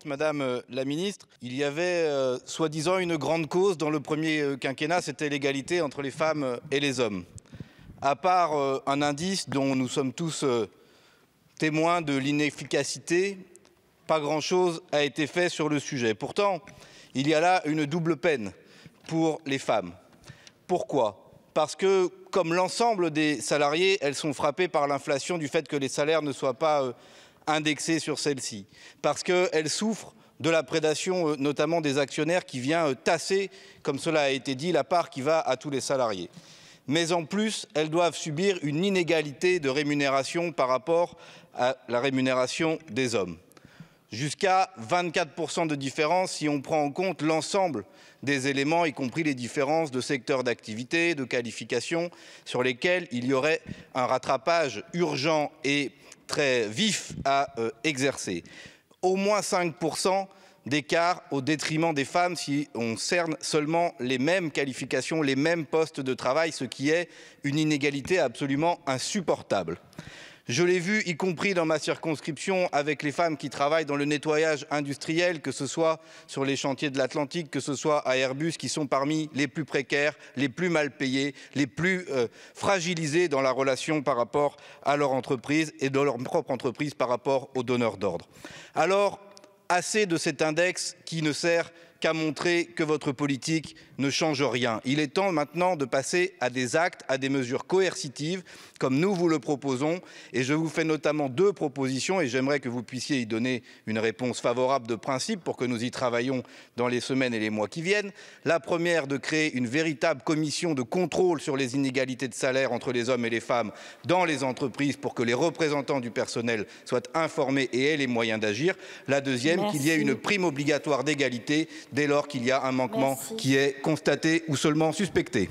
Madame la ministre, il y avait soi-disant une grande cause dans le premier quinquennat, c'était l'égalité entre les femmes et les hommes. À part un indice dont nous sommes tous témoins de l'inefficacité, pas grand-chose a été fait sur le sujet. Pourtant, il y a là une double peine pour les femmes. Pourquoi ? Parce que, comme l'ensemble des salariés, elles sont frappées par l'inflation du fait que les salaires ne soient pas indexés sur celle-ci. Parce qu'elles souffrent de la prédation, notamment des actionnaires, qui vient tasser, comme cela a été dit, la part qui va à tous les salariés. Mais en plus, elles doivent subir une inégalité de rémunération par rapport à la rémunération des hommes. Jusqu'à 24% de différence si on prend en compte l'ensemble des éléments, y compris les différences de secteur d'activité, de qualification, sur lesquels il y aurait un rattrapage urgent et très vif à exercer. Au moins 5% d'écart au détriment des femmes si on cerne seulement les mêmes qualifications, les mêmes postes de travail, ce qui est une inégalité absolument insupportable. Je l'ai vu, y compris dans ma circonscription, avec les femmes qui travaillent dans le nettoyage industriel, que ce soit sur les chantiers de l'Atlantique, que ce soit à Airbus, qui sont parmi les plus précaires, les plus mal payés, les plus fragilisés dans la relation par rapport à leur entreprise et dans leur propre entreprise par rapport aux donneurs d'ordre. Alors, assez de cet index qui ne sert qu'à montrer que votre politique ne change rien. Il est temps maintenant de passer à des actes, à des mesures coercitives, comme nous vous le proposons. Et je vous fais notamment deux propositions et j'aimerais que vous puissiez y donner une réponse favorable de principe pour que nous y travaillions dans les semaines et les mois qui viennent. La première, de créer une véritable commission de contrôle sur les inégalités de salaire entre les hommes et les femmes dans les entreprises pour que les représentants du personnel soient informés et aient les moyens d'agir. La deuxième, qu'il y ait une prime obligatoire d'égalité dès lors qu'il y a un manquement qui est constaté ou seulement suspecté.